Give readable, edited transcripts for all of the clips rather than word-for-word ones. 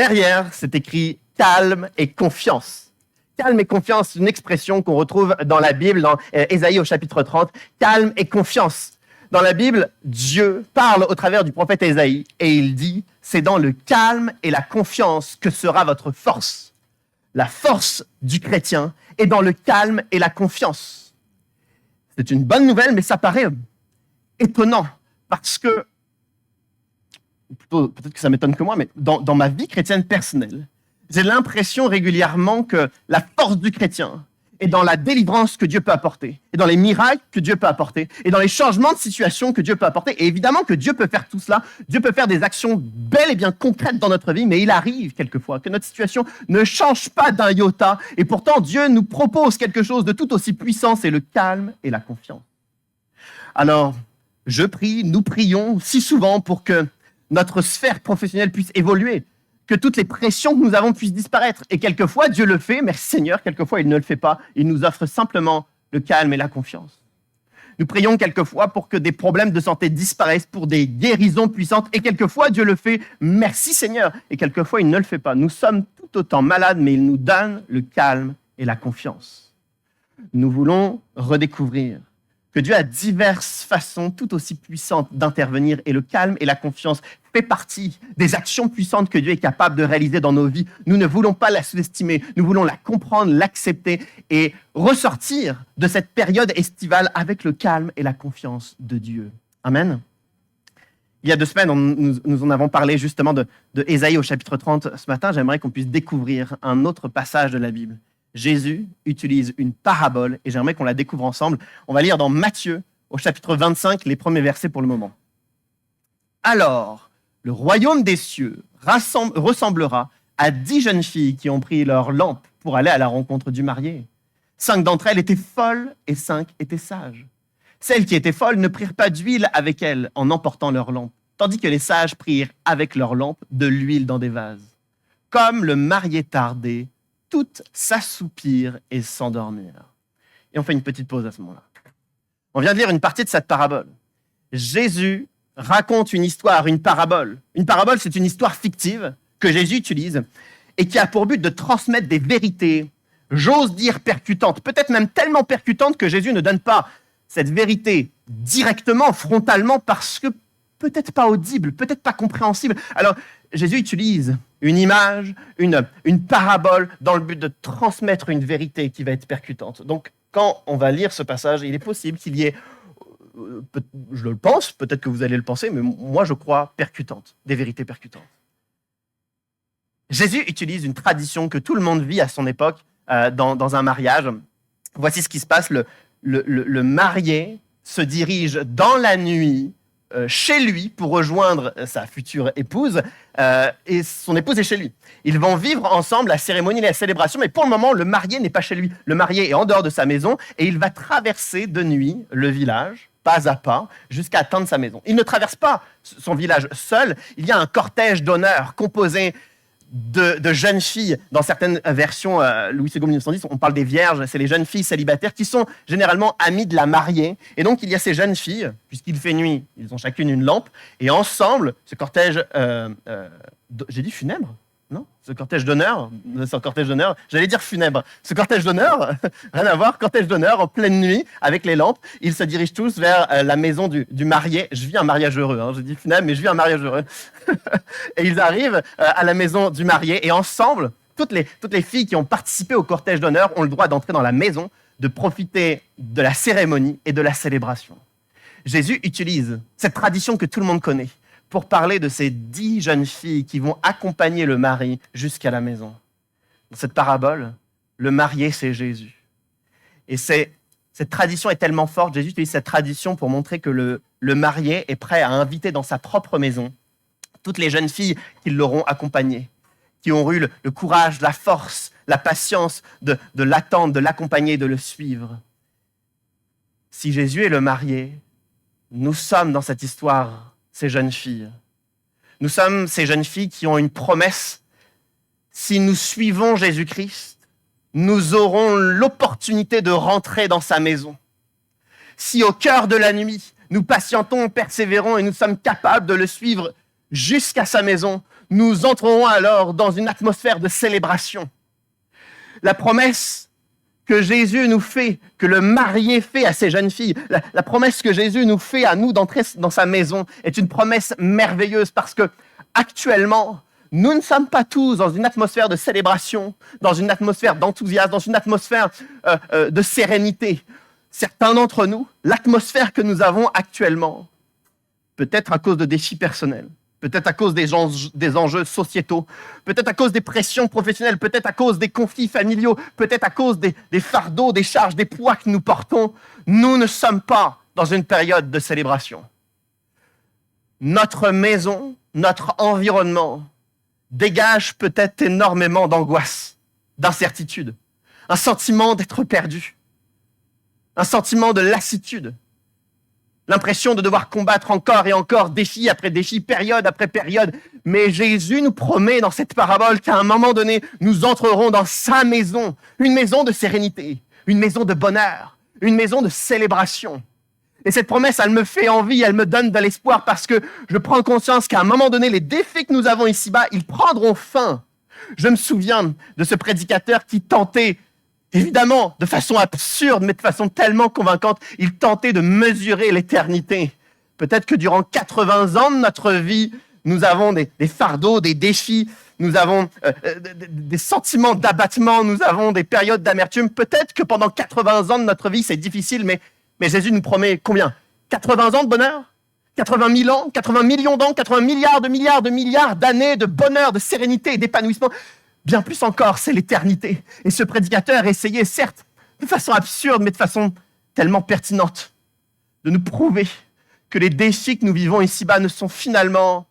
Derrière, c'est écrit « calme et confiance ». Calme et confiance, une expression qu'on retrouve dans la Bible, dans Ésaïe au chapitre 30. Calme et confiance. Dans la Bible, Dieu parle au travers du prophète Ésaïe et il dit « c'est dans le calme et la confiance que sera votre force ». La force du chrétien est dans le calme et la confiance. C'est une bonne nouvelle, mais ça paraît étonnant parce que, plutôt, peut-être que ça m'étonne que moi, mais dans ma vie chrétienne personnelle, j'ai l'impression régulièrement que la force du chrétien est dans la délivrance que Dieu peut apporter, et dans les miracles que Dieu peut apporter, et dans les changements de situation que Dieu peut apporter. Et évidemment que Dieu peut faire tout cela, Dieu peut faire des actions belles et bien concrètes dans notre vie, mais il arrive quelquefois que notre situation ne change pas d'un iota, et pourtant Dieu nous propose quelque chose de tout aussi puissant, c'est le calme et la confiance. Alors, je prie, nous prions si souvent pour que notre sphère professionnelle puisse évoluer, que toutes les pressions que nous avons puissent disparaître. Et quelquefois, Dieu le fait, merci Seigneur, quelquefois il ne le fait pas. Il nous offre simplement le calme et la confiance. Nous prions quelquefois pour que des problèmes de santé disparaissent, pour des guérisons puissantes. Et quelquefois, Dieu le fait, merci Seigneur. Et quelquefois, il ne le fait pas. Nous sommes tout autant malades, mais il nous donne le calme et la confiance. Nous voulons redécouvrir que Dieu a diverses façons tout aussi puissantes d'intervenir et le calme et la confiance fait partie des actions puissantes que Dieu est capable de réaliser dans nos vies. Nous ne voulons pas la sous-estimer, nous voulons la comprendre, l'accepter et ressortir de cette période estivale avec le calme et la confiance de Dieu. Amen. Il y a 2 semaines, nous en avons parlé justement de Ésaïe au chapitre 30. Ce matin, j'aimerais qu'on puisse découvrir un autre passage de la Bible. Jésus utilise une parabole et j'aimerais qu'on la découvre ensemble. On va lire dans Matthieu, au chapitre 25, les premiers versets pour le moment. « Alors, le royaume des cieux ressemblera à 10 jeunes filles qui ont pris leur lampe pour aller à la rencontre du marié. 5 d'entre elles étaient folles et 5 étaient sages. Celles qui étaient folles ne prirent pas d'huile avec elles en emportant leur lampe, tandis que les sages prirent avec leur lampe de l'huile dans des vases. Comme le marié tardait, toutes s'assoupirent et s'endormirent. » Et on fait une petite pause à ce moment-là. On vient de lire une partie de cette parabole. Jésus raconte une histoire, une parabole. Une parabole, c'est une histoire fictive que Jésus utilise et qui a pour but de transmettre des vérités, j'ose dire percutantes, peut-être même tellement percutantes que Jésus ne donne pas cette vérité directement, frontalement, parce que peut-être pas audible, peut-être pas compréhensible. Alors, Jésus utilise une image, une parabole dans le but de transmettre une vérité qui va être percutante. Donc, quand on va lire ce passage, il est possible qu'il y ait, je le pense, peut-être que vous allez le penser, mais moi je crois percutante, des vérités percutantes. Jésus utilise une tradition que tout le monde vit à son époque dans un mariage. Voici ce qui se passe, le marié se dirige dans la nuit chez lui pour rejoindre sa future épouse et son épouse est chez lui. Ils vont vivre ensemble la cérémonie et la célébration, mais pour le moment, le marié n'est pas chez lui. Le marié est en dehors de sa maison et il va traverser de nuit le village, pas à pas, jusqu'à atteindre sa maison. Il ne traverse pas son village seul, il y a un cortège d'honneur composé de jeunes filles. Dans certaines versions, Louis II 1910, on parle des vierges, c'est les jeunes filles célibataires qui sont généralement amies de la mariée. Et donc, il y a ces jeunes filles, puisqu'il fait nuit, ils ont chacune une lampe, et ensemble, ce cortège, j'ai dit funèbre ? Non ? Ce cortège d'honneur, j'allais dire funèbre. Ce cortège d'honneur, rien à voir, cortège d'honneur en pleine nuit, avec les lampes, ils se dirigent tous vers la maison du marié. Je vis un mariage heureux, hein. Je dis funèbre, mais je vis un mariage heureux. Et ils arrivent à la maison du marié, et ensemble, toutes les filles qui ont participé au cortège d'honneur ont le droit d'entrer dans la maison, de profiter de la cérémonie et de la célébration. Jésus utilise cette tradition que tout le monde connaît pour parler de ces 10 jeunes filles qui vont accompagner le mari jusqu'à la maison. Dans cette parabole, le marié, c'est Jésus. Et cette tradition est tellement forte, Jésus utilise cette tradition pour montrer que le marié est prêt à inviter dans sa propre maison toutes les jeunes filles qui l'auront accompagné, qui ont eu le courage, la force, la patience de l'attendre, de l'accompagner, de le suivre. Si Jésus est le marié, nous sommes dans cette histoire ces jeunes filles. Nous sommes ces jeunes filles qui ont une promesse. Si nous suivons Jésus-Christ, nous aurons l'opportunité de rentrer dans sa maison. Si au cœur de la nuit, nous patientons, persévérons et nous sommes capables de le suivre jusqu'à sa maison, nous entrerons alors dans une atmosphère de célébration. La promesse que Jésus nous fait, que le marié fait à ses jeunes filles, la promesse que Jésus nous fait à nous d'entrer dans sa maison est une promesse merveilleuse parce que actuellement, nous ne sommes pas tous dans une atmosphère de célébration, dans une atmosphère d'enthousiasme, dans une atmosphère de sérénité. Certains d'entre nous, l'atmosphère que nous avons actuellement, peut-être à cause de défis personnels, peut-être à cause des enjeux sociétaux, peut-être à cause des pressions professionnelles, peut-être à cause des conflits familiaux, peut-être à cause des fardeaux, des charges, des poids que nous portons, nous ne sommes pas dans une période de célébration. Notre maison, notre environnement dégage peut-être énormément d'angoisse, d'incertitude, un sentiment d'être perdu, un sentiment de lassitude, l'impression de devoir combattre encore et encore, défi après défi, période après période. Mais Jésus nous promet dans cette parabole qu'à un moment donné, nous entrerons dans sa maison, une maison de sérénité, une maison de bonheur, une maison de célébration. Et cette promesse, elle me fait envie, elle me donne de l'espoir parce que je prends conscience qu'à un moment donné, les défis que nous avons ici-bas, ils prendront fin. Je me souviens de ce prédicateur qui tentait, évidemment, de façon absurde, mais de façon tellement convaincante, il tentait de mesurer l'éternité. Peut-être que durant 80 ans de notre vie, nous avons des fardeaux, des défis, nous avons des sentiments d'abattement, nous avons des périodes d'amertume. Peut-être que pendant 80 ans de notre vie, c'est difficile, mais Jésus nous promet combien ? 80 ans de bonheur ? 80 000 ans, 80 millions d'ans, 80 milliards d'années de bonheur, de sérénité et d'épanouissement. Bien plus encore, c'est l'éternité. Et ce prédicateur essayait, certes, de façon absurde, mais de façon tellement pertinente, de nous prouver que les défis que nous vivons ici-bas ne sont finalement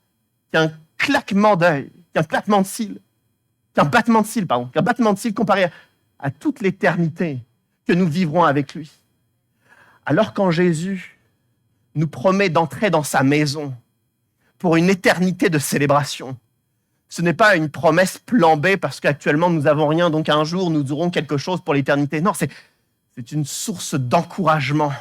qu'un claquement d'œil, qu'un battement de cils comparé à toute l'éternité que nous vivrons avec lui. Alors quand Jésus nous promet d'entrer dans sa maison pour une éternité de célébration, ce n'est pas une promesse plan B parce qu'actuellement nous n'avons rien, donc un jour nous aurons quelque chose pour l'éternité. Non, c'est une source d'encouragement,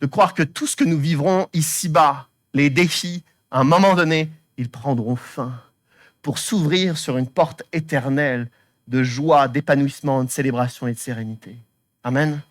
de croire que tout ce que nous vivrons ici-bas, les défis, à un moment donné, ils prendront fin pour s'ouvrir sur une porte éternelle de joie, d'épanouissement, de célébration et de sérénité. Amen.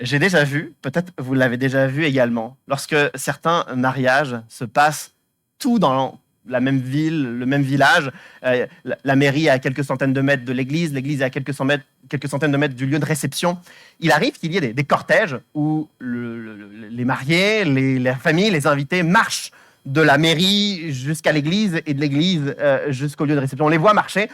J'ai déjà vu, peut-être vous l'avez déjà vu également, lorsque certains mariages se passent tout dans la même ville, le même village, la mairie est à quelques centaines de mètres de l'église est à quelques centaines de mètres du lieu de réception. Il arrive qu'il y ait des cortèges où les mariés, la famille, les invités marchent de la mairie jusqu'à l'église et de l'église jusqu'au lieu de réception. On les voit marcher.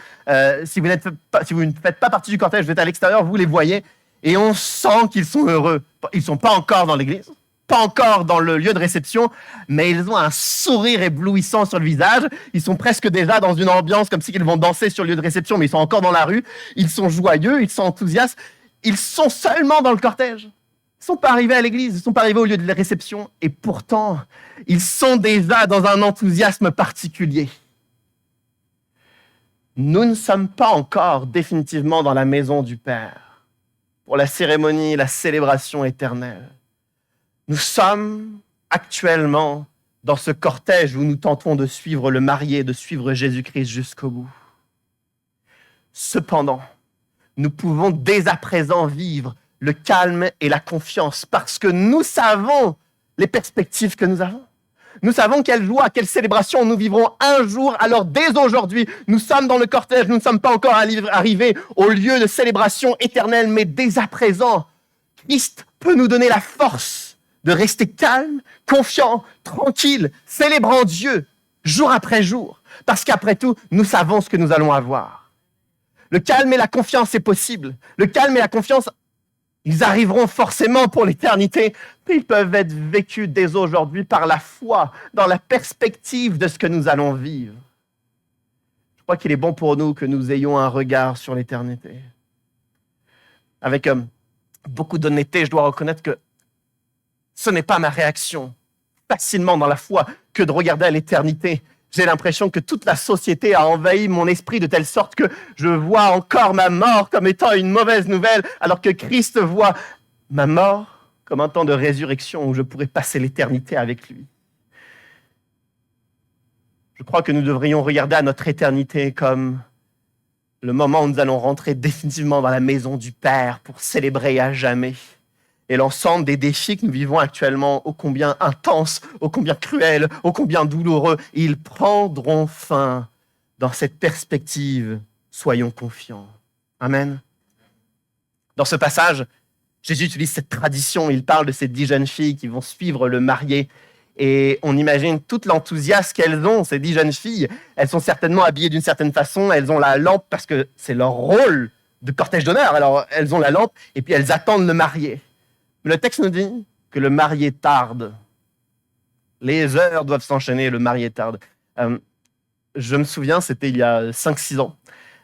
Si vous ne faites pas partie du cortège, vous êtes à l'extérieur, vous les voyez. Et on sent qu'ils sont heureux. Ils ne sont pas encore dans l'église, pas encore dans le lieu de réception, mais ils ont un sourire éblouissant sur le visage. Ils sont presque déjà dans une ambiance comme s'ils vont danser sur le lieu de réception, mais ils sont encore dans la rue. Ils sont joyeux, ils sont enthousiastes. Ils sont seulement dans le cortège. Ils ne sont pas arrivés à l'église, ils ne sont pas arrivés au lieu de la réception. Et pourtant, ils sont déjà dans un enthousiasme particulier. Nous ne sommes pas encore définitivement dans la maison du Père pour la cérémonie, la célébration éternelle. Nous sommes actuellement dans ce cortège où nous tentons de suivre le marié, de suivre Jésus-Christ jusqu'au bout. Cependant, nous pouvons dès à présent vivre le calme et la confiance parce que nous savons les perspectives que nous avons. Nous savons quelle joie, quelle célébration nous vivrons un jour. Alors dès aujourd'hui, nous sommes dans le cortège, nous ne sommes pas encore arrivés au lieu de célébration éternelle, mais dès à présent, Christ peut nous donner la force de rester calme, confiant, tranquille, célébrant Dieu jour après jour. Parce qu'après tout, nous savons ce que nous allons avoir. Le calme et la confiance est possible. Le calme et la confiance, ils arriveront forcément pour l'éternité, mais ils peuvent être vécus dès aujourd'hui par la foi, dans la perspective de ce que nous allons vivre. Je crois qu'il est bon pour nous que nous ayons un regard sur l'éternité. Avec beaucoup d'honnêteté, je dois reconnaître que ce n'est pas ma réaction facilement dans la foi que de regarder à l'éternité. J'ai l'impression que toute la société a envahi mon esprit de telle sorte que je vois encore ma mort comme étant une mauvaise nouvelle, alors que Christ voit ma mort comme un temps de résurrection où je pourrais passer l'éternité avec lui. Je crois que nous devrions regarder à notre éternité comme le moment où nous allons rentrer définitivement dans la maison du Père pour célébrer à jamais. Et l'ensemble des défis que nous vivons actuellement, ô combien intenses, ô combien cruels, ô combien douloureux, ils prendront fin dans cette perspective. Soyons confiants. Amen. Dans ce passage, Jésus utilise cette tradition. Il parle de ces 10 jeunes filles qui vont suivre le marié. Et on imagine tout l'enthousiasme qu'elles ont, ces 10 jeunes filles. Elles sont certainement habillées d'une certaine façon. Elles ont la lampe parce que c'est leur rôle de cortège d'honneur. Alors, elles ont la lampe et puis elles attendent le marié. Mais le texte nous dit que le marié tarde. Les heures doivent s'enchaîner, le marié tarde. Je me souviens, c'était il y a 5-6 ans.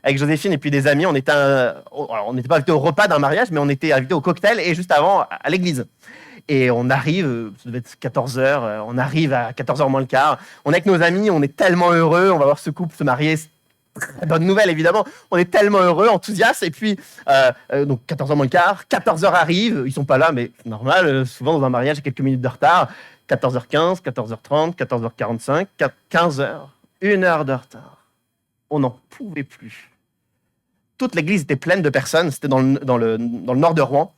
Avec Joséphine et puis des amis, on n'était pas invités au repas d'un mariage, mais on était invités au cocktail et juste avant à l'église. Et on arrive, ça devait être 14h, on arrive à 14h moins le quart. On est avec nos amis, on est tellement heureux, on va voir ce couple se marier. Très bonne nouvelle, évidemment. On est tellement heureux, enthousiastes. Et puis, donc 14h moins le quart, 14h arrive, ils sont pas là, mais c'est normal, souvent dans un mariage, il y a quelques minutes de retard. 14h15, 14h30, 14h45, 15h, 1 heure de retard. On n'en pouvait plus. Toute l'église était pleine de personnes, c'était dans le nord de Rouen.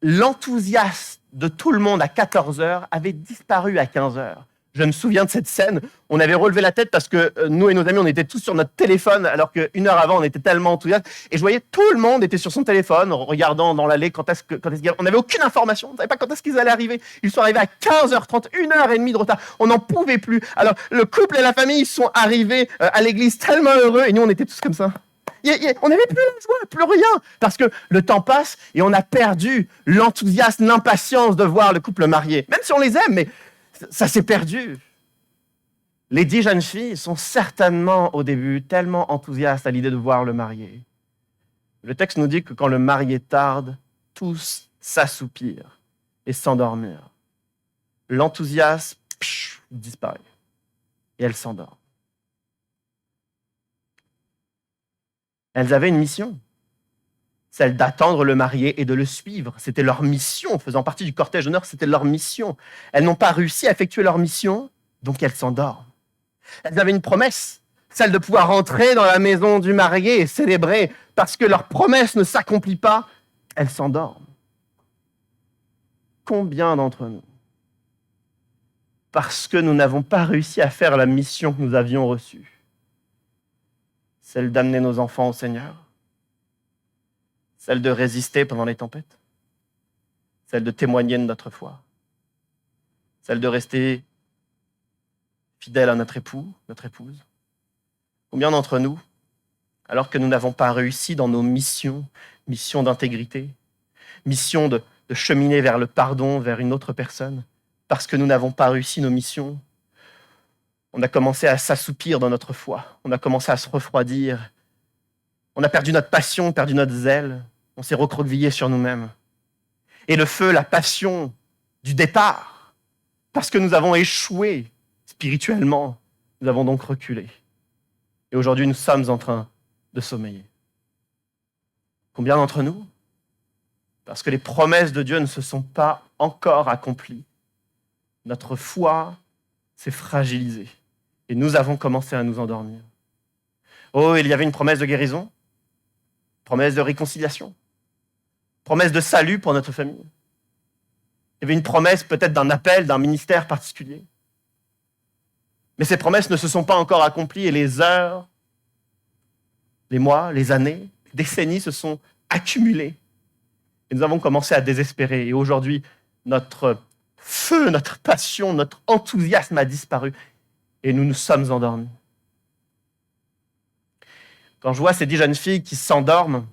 L'enthousiasme de tout le monde à 14h avait disparu à 15h. Je me souviens de cette scène, on avait relevé la tête parce que nous et nos amis, on était tous sur notre téléphone, alors qu'une heure avant, on était tellement enthousiastes. Et je voyais tout le monde était sur son téléphone, regardant dans l'allée on n'avait aucune information, on ne savait pas quand est-ce qu'ils allaient arriver. Ils sont arrivés à 15h30, 1h30 de retard. On n'en pouvait plus. Alors, le couple et la famille, ils sont arrivés à l'église tellement heureux, et nous, on était tous comme ça. On n'avait plus la joie, plus rien, parce que le temps passe et on a perdu l'enthousiasme, l'impatience de voir le couple marié. Même si on les aime, mais ça s'est perdu. Les 10 jeunes filles sont certainement au début tellement enthousiastes à l'idée de voir le marié. Le texte nous dit que quand le marié tarde, tous s'assoupirent et s'endormirent. L'enthousiasme disparaît et elles s'endorment. Elles avaient une mission, celle d'attendre le marié et de le suivre. C'était leur mission, faisant partie du cortège d'honneur, c'était leur mission. Elles n'ont pas réussi à effectuer leur mission, donc elles s'endorment. Elles avaient une promesse, celle de pouvoir entrer dans la maison du marié et célébrer. Parce que leur promesse ne s'accomplit pas, elles s'endorment. Combien d'entre nous, parce que nous n'avons pas réussi à faire la mission que nous avions reçue, celle d'amener nos enfants au Seigneur, celle de résister pendant les tempêtes, celle de témoigner de notre foi, celle de rester fidèle à notre époux, notre épouse. Combien d'entre nous, alors que nous n'avons pas réussi dans nos missions, mission d'intégrité, mission de cheminer vers le pardon, vers une autre personne, parce que nous n'avons pas réussi nos missions, on a commencé à s'assoupir dans notre foi. On a commencé à se refroidir. On a perdu notre passion, perdu notre zèle. On s'est recroquevillé sur nous-mêmes. Et le feu, la passion du départ, parce que nous avons échoué spirituellement, nous avons donc reculé. Et aujourd'hui, nous sommes en train de sommeiller. Combien d'entre nous, parce que les promesses de Dieu ne se sont pas encore accomplies, notre foi s'est fragilisée. Et nous avons commencé à nous endormir. Oh, il y avait une promesse de guérison, promesse de réconciliation, promesse de salut pour notre famille. Il y avait une promesse peut-être d'un appel, d'un ministère particulier. Mais ces promesses ne se sont pas encore accomplies et les heures, les mois, les années, les décennies se sont accumulées. Et nous avons commencé à désespérer. Et aujourd'hui, notre feu, notre passion, notre enthousiasme a disparu. Et nous nous sommes endormis. Quand je vois ces 10 jeunes filles qui s'endorment,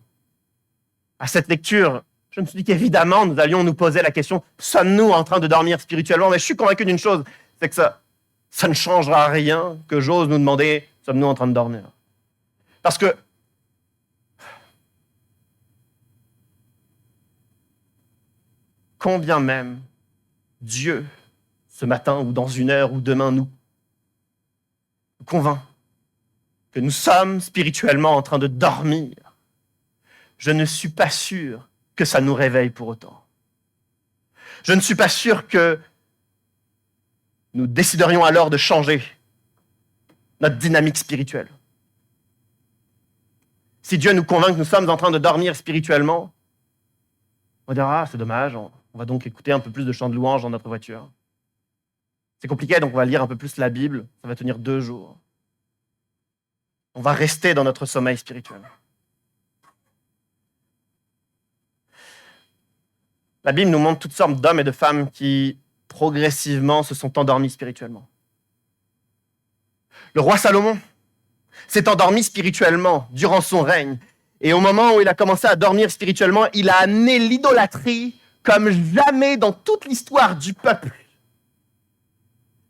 à cette lecture, je me suis dit qu'évidemment, nous allions nous poser la question, sommes-nous en train de dormir spirituellement? Mais je suis convaincu d'une chose, c'est que ça ne changera rien que j'ose nous demander, sommes-nous en train de dormir? Parce que combien même Dieu, ce matin ou dans 1 heure ou demain, nous convainc que nous sommes spirituellement en train de dormir, je ne suis pas sûr que ça nous réveille pour autant. Je ne suis pas sûr que nous déciderions alors de changer notre dynamique spirituelle. Si Dieu nous convainc que nous sommes en train de dormir spirituellement, on va dire « Ah, c'est dommage, on va donc écouter un peu plus de chants de louange dans notre voiture. » C'est compliqué, donc on va lire un peu plus la Bible, ça va tenir 2 jours. On va rester dans notre sommeil spirituel. La Bible nous montre toutes sortes d'hommes et de femmes qui, progressivement, se sont endormis spirituellement. Le roi Salomon s'est endormi spirituellement durant son règne. Et au moment où il a commencé à dormir spirituellement, il a amené l'idolâtrie comme jamais dans toute l'histoire du peuple.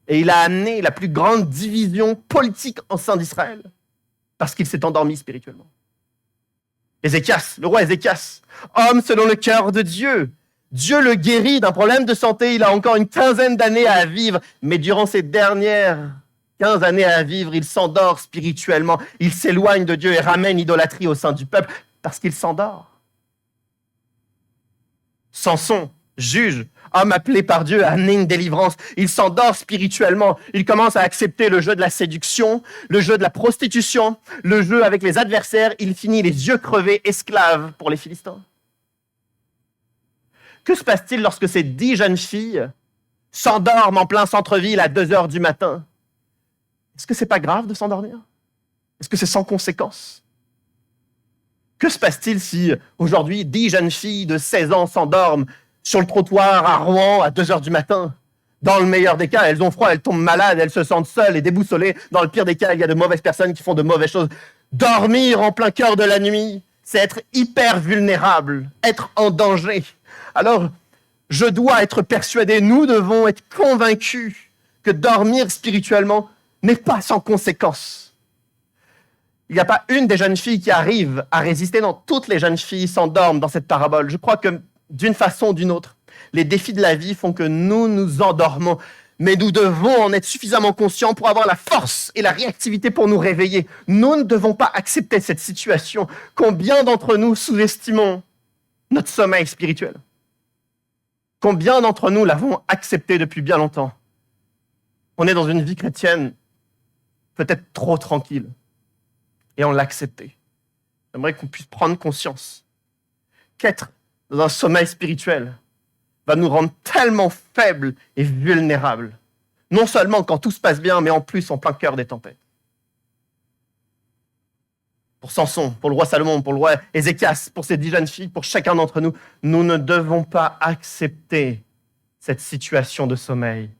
Et il a amené la plus grande division politique en sein d'Israël parce qu'il s'est endormi spirituellement. Ézéchias, le roi Ézéchias, homme selon le cœur de Dieu. Dieu le guérit d'un problème de santé, il a encore une 15aine d'années à vivre, mais durant ces dernières 15 années à vivre, il s'endort spirituellement, il s'éloigne de Dieu et ramène l'idolâtrie au sein du peuple parce qu'il s'endort. Samson, juge, homme appelé par Dieu à amener une délivrance, il s'endort spirituellement, il commence à accepter le jeu de la séduction, le jeu de la prostitution, le jeu avec les adversaires, il finit les yeux crevés, esclave pour les Philistins. Que se passe-t-il lorsque ces 10 jeunes filles s'endorment en plein centre-ville à 2h du matin? Est-ce que c'est pas grave de s'endormir? Est-ce que c'est sans conséquence? Que se passe-t-il si aujourd'hui 10 jeunes filles de 16 ans s'endorment sur le trottoir à Rouen à 2h du matin? Dans le meilleur des cas, elles ont froid, elles tombent malades, elles se sentent seules et déboussolées. Dans le pire des cas, il y a de mauvaises personnes qui font de mauvaises choses. Dormir en plein cœur de la nuit, c'est être hyper vulnérable, être en danger. Alors, je dois être persuadé, nous devons être convaincus que dormir spirituellement n'est pas sans conséquence. Il n'y a pas une des jeunes filles qui arrive à résister. Non, toutes les jeunes filles s'endorment dans cette parabole. Je crois que d'une façon ou d'une autre, les défis de la vie font que nous nous endormons. Mais nous devons en être suffisamment conscients pour avoir la force et la réactivité pour nous réveiller. Nous ne devons pas accepter cette situation. Combien d'entre nous sous-estimons notre sommeil spirituel? Combien d'entre nous l'avons accepté depuis bien longtemps? On est dans une vie chrétienne peut-être trop tranquille et on l'a accepté. J'aimerais qu'on puisse prendre conscience qu'être dans un sommeil spirituel va nous rendre tellement faibles et vulnérables. Non seulement quand tout se passe bien, mais en plus en plein cœur des tempêtes. Pour Samson, pour le roi Salomon, pour le roi Ézéchias, pour ces 10 jeunes filles, pour chacun d'entre nous, nous ne devons pas accepter cette situation de sommeil.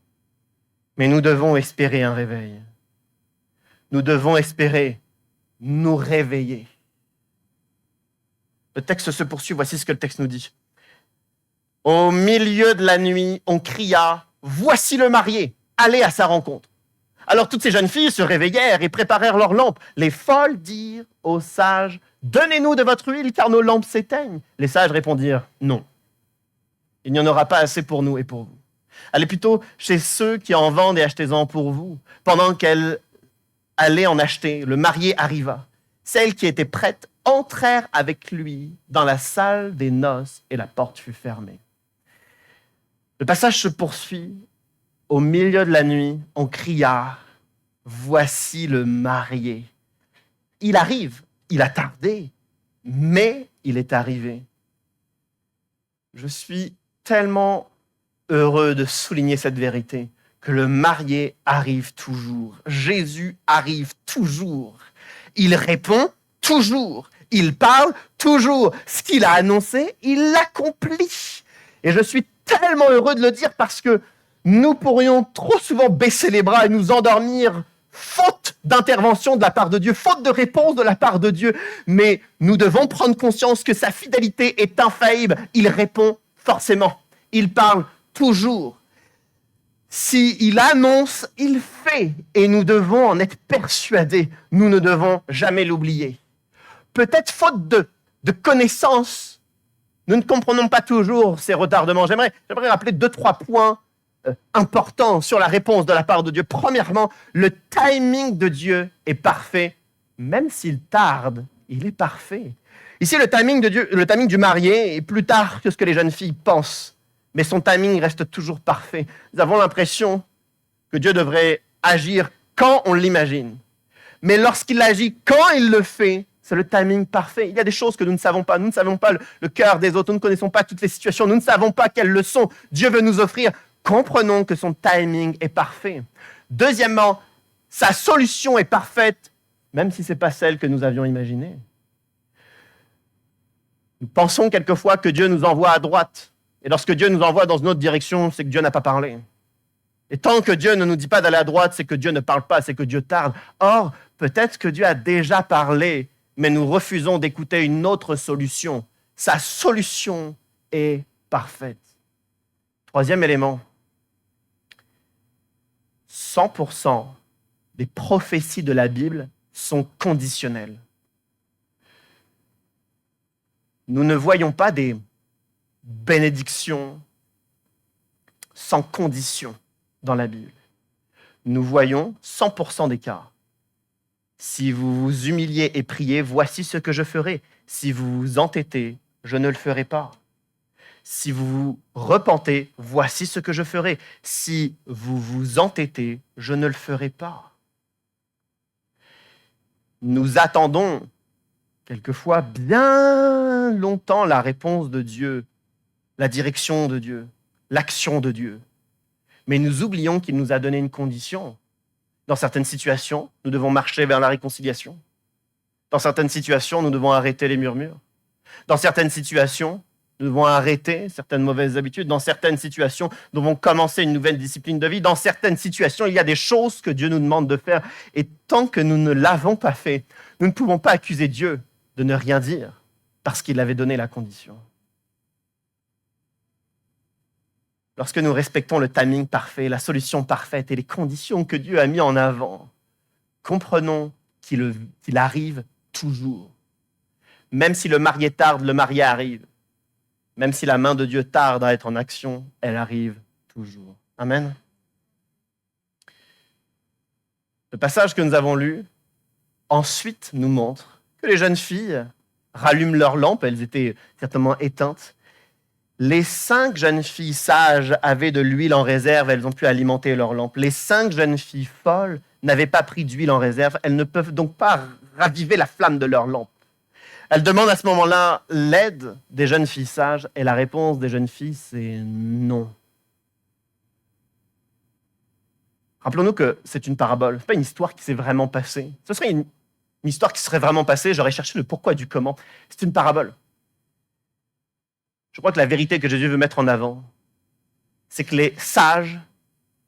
Mais nous devons espérer un réveil. Nous devons espérer nous réveiller. Le texte se poursuit, voici ce que le texte nous dit. Au milieu de la nuit, on cria « Voici le marié, allez à sa rencontre ». Alors toutes ces jeunes filles se réveillèrent et préparèrent leurs lampes. Les folles dirent aux sages « Donnez-nous de votre huile, car nos lampes s'éteignent ». Les sages répondirent « Non, il n'y en aura pas assez pour nous et pour vous. Allez plutôt chez ceux qui en vendent et achetez-en pour vous. » Pendant qu'elles allaient en acheter, le marié arriva. Celles qui étaient prêtes entrèrent avec lui dans la salle des noces et la porte fut fermée. Le passage se poursuit. Au milieu de la nuit, on cria « Voici le marié ». Il arrive, il a tardé, mais il est arrivé. Je suis tellement heureux de souligner cette vérité, que le marié arrive toujours. Jésus arrive toujours. Il répond toujours. Il parle toujours. Ce qu'il a annoncé, il l'accomplit. Et je suis tellement heureux de le dire parce que nous pourrions trop souvent baisser les bras et nous endormir faute d'intervention de la part de Dieu, faute de réponse de la part de Dieu. Mais nous devons prendre conscience que sa fidélité est infaillible. Il répond forcément. Il parle toujours. S'il annonce, il fait. Et nous devons en être persuadés. Nous ne devons jamais l'oublier. Peut-être faute de connaissances, nous ne comprenons pas toujours ces retardements. J'aimerais rappeler 2-3 points important sur la réponse de la part de Dieu. Premièrement, le timing de Dieu est parfait. Même s'il tarde, il est parfait. Ici, le timing de Dieu, le timing du marié est plus tard que ce que les jeunes filles pensent. Mais son timing reste toujours parfait. Nous avons l'impression que Dieu devrait agir quand on l'imagine. Mais lorsqu'il agit, quand il le fait, c'est le timing parfait. Il y a des choses que nous ne savons pas. Nous ne savons pas le cœur des autres. Nous ne connaissons pas toutes les situations. Nous ne savons pas quelles leçons Dieu veut nous offrir. Comprenons que son timing est parfait. Deuxièmement, sa solution est parfaite, même si ce n'est pas celle que nous avions imaginée. Nous pensons quelquefois que Dieu nous envoie à droite. Et lorsque Dieu nous envoie dans une autre direction, c'est que Dieu n'a pas parlé. Et tant que Dieu ne nous dit pas d'aller à droite, c'est que Dieu ne parle pas, c'est que Dieu tarde. Or, peut-être que Dieu a déjà parlé, mais nous refusons d'écouter une autre solution. Sa solution est parfaite. Troisième élément, 100% des prophéties de la Bible sont conditionnelles. Nous ne voyons pas des bénédictions sans condition dans la Bible. Nous voyons 100% des cas. Si vous vous humiliez et priez, voici ce que je ferai. Si vous vous entêtez, je ne le ferai pas. Si vous vous repentez, voici ce que je ferai. Si vous vous entêtez, je ne le ferai pas. Nous attendons quelquefois bien longtemps la réponse de Dieu, la direction de Dieu, l'action de Dieu. Mais nous oublions qu'il nous a donné une condition. Dans certaines situations, nous devons marcher vers la réconciliation. Dans certaines situations, nous devons arrêter les murmures. Dans certaines situations, nous devons arrêter certaines mauvaises habitudes. Dans certaines situations, nous devons commencer une nouvelle discipline de vie. Dans certaines situations, il y a des choses que Dieu nous demande de faire. Et tant que nous ne l'avons pas fait, nous ne pouvons pas accuser Dieu de ne rien dire parce qu'il avait donné la condition. Lorsque nous respectons le timing parfait, la solution parfaite et les conditions que Dieu a mis en avant, comprenons qu'il arrive toujours. Même si le marié tarde, le marié arrive. Même si la main de Dieu tarde à être en action, elle arrive toujours. Amen. Le passage que nous avons lu, ensuite, nous montre que les jeunes filles rallument leurs lampes, elles étaient certainement éteintes. Les 5 jeunes filles sages avaient de l'huile en réserve, elles ont pu alimenter leurs lampes. Les 5 jeunes filles folles n'avaient pas pris d'huile en réserve, elles ne peuvent donc pas raviver la flamme de leurs lampes. Elles demandent à ce moment-là l'aide des jeunes filles sages, et la réponse des jeunes filles, c'est non. Rappelons-nous que c'est une parabole, ce n'est pas une histoire qui s'est vraiment passée. Ce serait une histoire qui serait vraiment passée, j'aurais cherché le pourquoi du comment. C'est une parabole. Je crois que la vérité que Jésus veut mettre en avant, c'est que les sages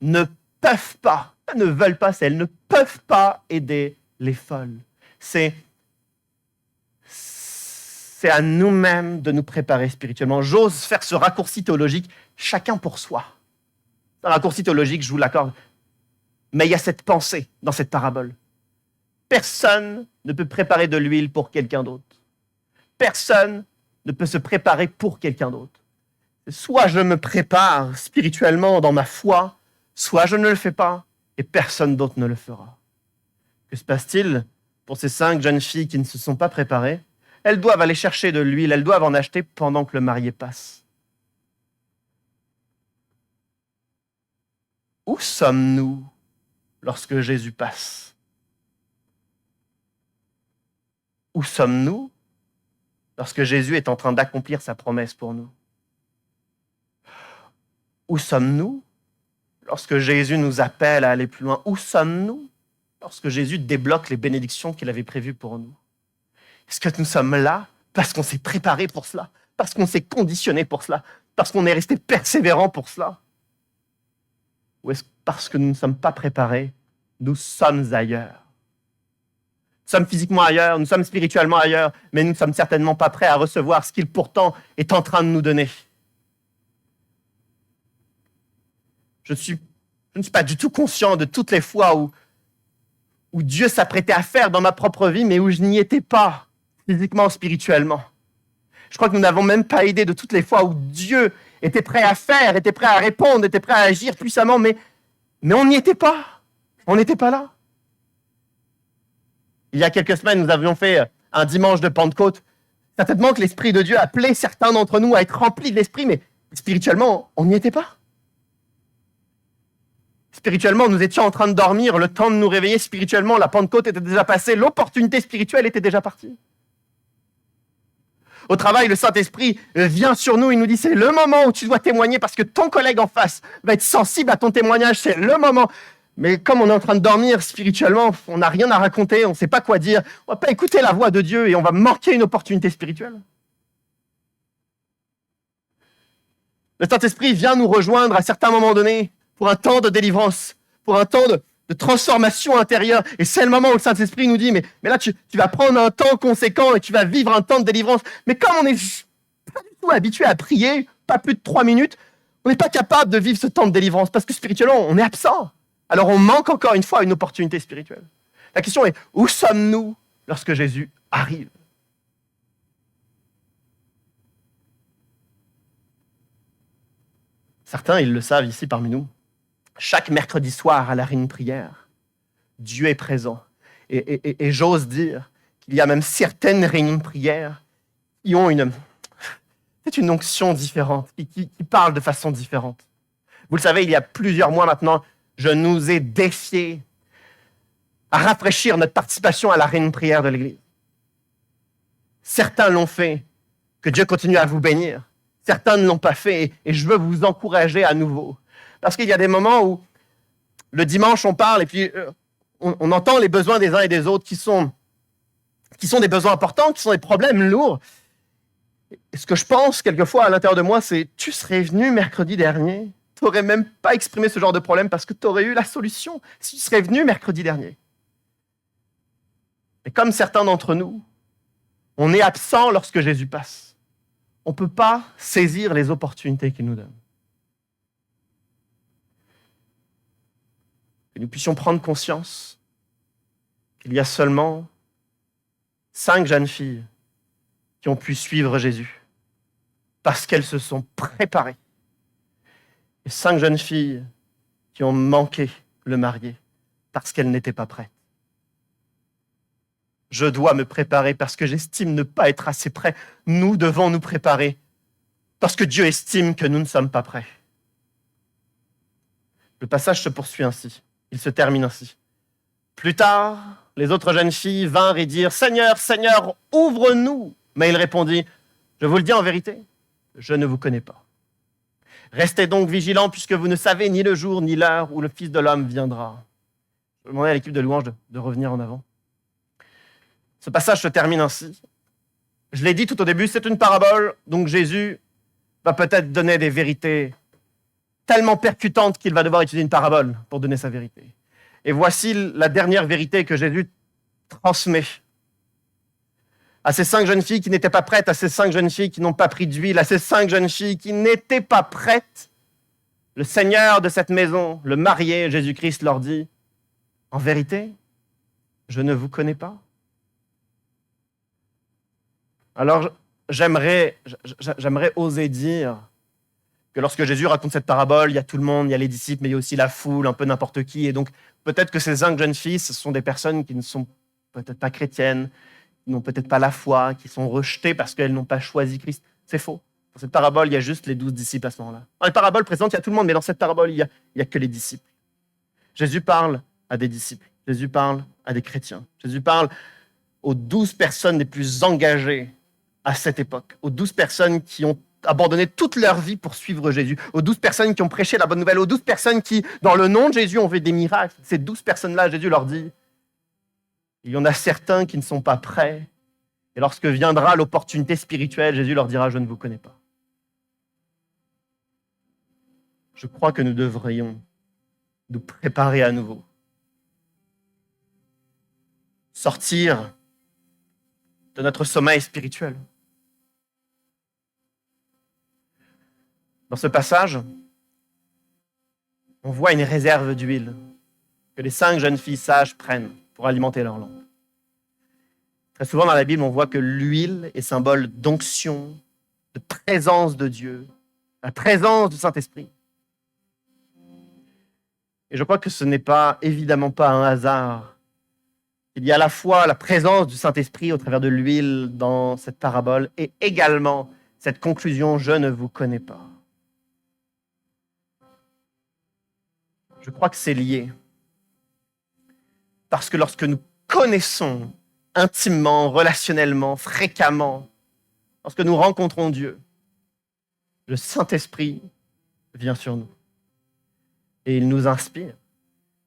ne peuvent pas, ne veulent pas, elles ne peuvent pas aider les folles. C'est à nous-mêmes de nous préparer spirituellement. J'ose faire ce raccourci théologique, chacun pour soi. Un raccourci théologique, je vous l'accorde. Mais il y a cette pensée dans cette parabole. Personne ne peut préparer de l'huile pour quelqu'un d'autre. Personne ne peut se préparer pour quelqu'un d'autre. Soit je me prépare spirituellement dans ma foi, soit je ne le fais pas et personne d'autre ne le fera. Que se passe-t-il pour ces 5 jeunes filles qui ne se sont pas préparées? Elles doivent aller chercher de l'huile, elles doivent en acheter pendant que le marié passe. Où sommes-nous lorsque Jésus passe? Où sommes-nous lorsque Jésus est en train d'accomplir sa promesse pour nous? Où sommes-nous lorsque Jésus nous appelle à aller plus loin? Où sommes-nous lorsque Jésus débloque les bénédictions qu'il avait prévues pour nous? Est-ce que nous sommes là parce qu'on s'est préparé pour cela, parce qu'on s'est conditionné pour cela, parce qu'on est resté persévérant pour cela? Ou est-ce que parce que nous ne sommes pas préparés, nous sommes ailleurs? Nous sommes physiquement ailleurs, nous sommes spirituellement ailleurs, mais nous ne sommes certainement pas prêts à recevoir ce qu'il pourtant est en train de nous donner. Je ne suis pas du tout conscient de toutes les fois où Dieu s'apprêtait à faire dans ma propre vie, mais où je n'y étais pas, physiquement, spirituellement. Je crois que nous n'avons même pas idée de toutes les fois où Dieu était prêt à faire, était prêt à répondre, était prêt à agir puissamment, mais on n'y était pas. On n'était pas là. Il y a quelques semaines, nous avions fait un dimanche de Pentecôte. Certainement que l'Esprit de Dieu appelait certains d'entre nous à être remplis de l'Esprit, mais spirituellement, on n'y était pas. Spirituellement, nous étions en train de dormir, le temps de nous réveiller spirituellement, la Pentecôte était déjà passée, l'opportunité spirituelle était déjà partie. Au travail, le Saint-Esprit vient sur nous, il nous dit c'est le moment où tu dois témoigner parce que ton collègue en face va être sensible à ton témoignage, c'est le moment. Mais comme on est en train de dormir spirituellement, on n'a rien à raconter, on ne sait pas quoi dire, on ne va pas écouter la voix de Dieu et on va manquer une opportunité spirituelle. Le Saint-Esprit vient nous rejoindre à certains moments donnés pour un temps de délivrance, pour un temps de transformation intérieure. Et c'est le moment où le Saint-Esprit nous dit, mais là, tu vas prendre un temps conséquent et tu vas vivre un temps de délivrance. Mais comme on n'est pas du tout habitué à prier, pas plus de 3 minutes, on n'est pas capable de vivre ce temps de délivrance parce que spirituellement, on est absent. Alors on manque encore une fois une opportunité spirituelle. La question est, où sommes-nous lorsque Jésus arrive? Certains, ils le savent ici parmi nous. Chaque mercredi soir à la réunion de prière, Dieu est présent. Et j'ose dire qu'il y a même certaines réunions de prière qui ont une onction différente, qui parlent de façon différente. Vous le savez, il y a plusieurs mois maintenant, je nous ai défié à rafraîchir notre participation à la réunion de prière de l'Église. Certains l'ont fait, que Dieu continue à vous bénir. Certains ne l'ont pas fait et je veux vous encourager à nouveau. Parce qu'il y a des moments où le dimanche on parle et puis on entend les besoins des uns et des autres qui sont des besoins importants, qui sont des problèmes lourds. Et ce que je pense quelquefois à l'intérieur de moi, c'est « tu serais venu mercredi dernier, tu n'aurais même pas exprimé ce genre de problème parce que tu aurais eu la solution si tu serais venu mercredi dernier. » Et comme certains d'entre nous, on est absent lorsque Jésus passe. On ne peut pas saisir les opportunités qu'il nous donne. Que nous puissions prendre conscience qu'il y a seulement 5 jeunes filles qui ont pu suivre Jésus parce qu'elles se sont préparées. Et 5 jeunes filles qui ont manqué le marié parce qu'elles n'étaient pas prêtes. Je dois me préparer parce que j'estime ne pas être assez prêt. Nous devons nous préparer parce que Dieu estime que nous ne sommes pas prêts. Le passage se poursuit ainsi. Il se termine ainsi. Plus tard, les autres jeunes filles vinrent et dirent « Seigneur, Seigneur, ouvre-nous » Mais il répondit « Je vous le dis en vérité, je ne vous connais pas. Restez donc vigilants puisque vous ne savez ni le jour ni l'heure où le Fils de l'homme viendra. » Je vais demander à l'équipe de louange de revenir en avant. Ce passage se termine ainsi. Je l'ai dit tout au début, c'est une parabole, donc Jésus va peut-être donner des vérités tellement percutantes qu'il va devoir utiliser une parabole pour donner sa vérité. Et voici la dernière vérité que Jésus transmet à ces 5 jeunes filles qui n'étaient pas prêtes, à ces 5 jeunes filles qui n'ont pas pris d'huile, à ces 5 jeunes filles qui n'étaient pas prêtes. Le Seigneur de cette maison, le marié, Jésus-Christ, leur dit « En vérité, je ne vous connais pas. » Alors, j'aimerais oser dire que lorsque Jésus raconte cette parabole, il y a tout le monde, il y a les disciples, mais il y a aussi la foule, un peu n'importe qui. Et donc, peut-être que ces 5 jeunes filles, ce sont des personnes qui ne sont peut-être pas chrétiennes, qui n'ont peut-être pas la foi, qui sont rejetées parce qu'elles n'ont pas choisi Christ. C'est faux. Dans cette parabole, il y a juste les 12 disciples à ce moment-là. Dans les paraboles présentes, il y a tout le monde, mais dans cette parabole, il y a que les disciples. Jésus parle à des disciples. Jésus parle à des chrétiens. Jésus parle aux 12 personnes les plus engagées à cette époque, aux 12 personnes qui ont abandonné toute leur vie pour suivre Jésus, aux 12 personnes qui ont prêché la bonne nouvelle, aux 12 personnes qui, dans le nom de Jésus, ont fait des miracles. Ces 12 personnes-là, Jésus leur dit, il y en a certains qui ne sont pas prêts, et lorsque viendra l'opportunité spirituelle, Jésus leur dira, je ne vous connais pas. Je crois que nous devrions nous préparer à nouveau. Sortir de notre sommeil spirituel. Dans ce passage, on voit une réserve d'huile que les 5 jeunes filles sages prennent pour alimenter leur lampe. Très souvent dans la Bible, on voit que l'huile est symbole d'onction, de présence de Dieu, la présence du Saint-Esprit. Et je crois que ce n'est évidemment pas un hasard. Il y a à la fois la présence du Saint-Esprit au travers de l'huile dans cette parabole et également cette conclusion « Je ne vous connais pas ». Je crois que c'est lié. Parce que lorsque nous connaissons intimement, relationnellement, fréquemment, lorsque nous rencontrons Dieu, le Saint-Esprit vient sur nous. Et il nous inspire.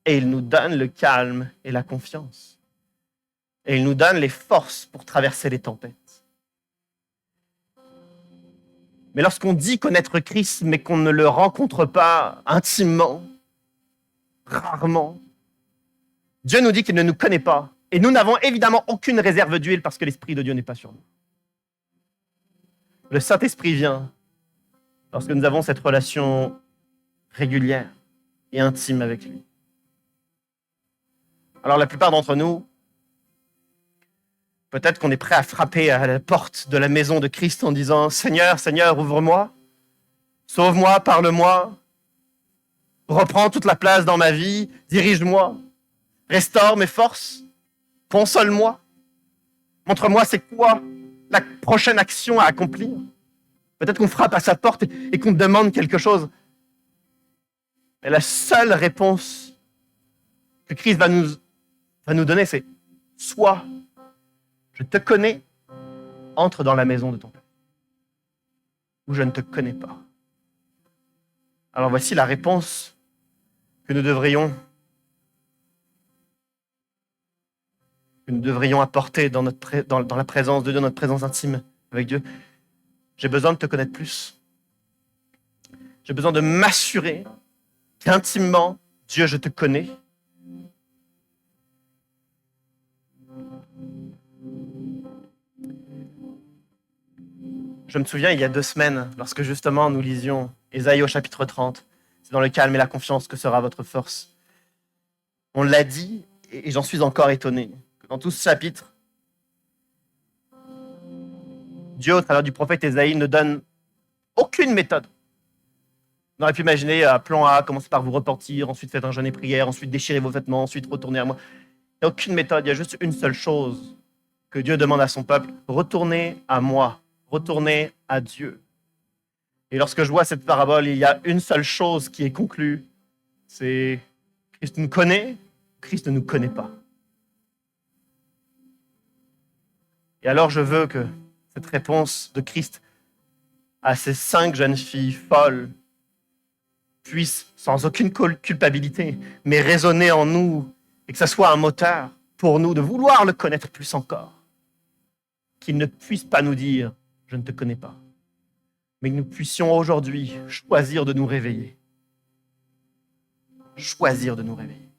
Et il nous donne le calme et la confiance. Et il nous donne les forces pour traverser les tempêtes. Mais lorsqu'on dit connaître Christ, mais qu'on ne le rencontre pas intimement, rarement, Dieu nous dit qu'il ne nous connaît pas. Et nous n'avons évidemment aucune réserve d'huile parce que l'Esprit de Dieu n'est pas sur nous. Le Saint-Esprit vient lorsque nous avons cette relation régulière et intime avec lui. Alors la plupart d'entre nous, peut-être qu'on est prêt à frapper à la porte de la maison de Christ en disant « Seigneur, Seigneur, ouvre-moi, sauve-moi, parle-moi, reprends toute la place dans ma vie, dirige-moi, restaure mes forces, console-moi, montre-moi c'est quoi la prochaine action à accomplir. » Peut-être qu'on frappe à sa porte et qu'on demande quelque chose. Mais la seule réponse que Christ va nous donner, c'est « Sois, je te connais, entre dans la maison de ton Père. » Ou « Je ne te connais pas. » Alors voici la réponse que nous devrions apporter dans la présence de Dieu, dans notre présence intime avec Dieu. J'ai besoin de te connaître plus. J'ai besoin de m'assurer qu'intimement, Dieu, je te connais. Je me souviens, il y a 2 semaines, lorsque justement nous lisions Ésaïe au chapitre 30, c'est dans le calme et la confiance que sera votre force. On l'a dit, et j'en suis encore étonné, que dans tout ce chapitre, Dieu, au travers du prophète Ésaïe, ne donne aucune méthode. On aurait pu imaginer, plan A, commencez par vous repentir, ensuite faites un jeûne et prière, ensuite déchirez vos vêtements, ensuite retournez à moi. Il n'y a aucune méthode, il y a juste une seule chose que Dieu demande à son peuple, retournez à moi, retournez à Dieu. Et lorsque je vois cette parabole, il y a une seule chose qui est conclue, c'est Christ nous connaît, Christ ne nous connaît pas. Et alors je veux que cette réponse de Christ à ces 5 jeunes filles folles puisse, sans aucune culpabilité, mais résonner en nous et que ce soit un moteur pour nous de vouloir le connaître plus encore. Qu'il ne puisse pas nous dire « je ne te connais pas », mais que nous puissions aujourd'hui choisir de nous réveiller. Choisir de nous réveiller.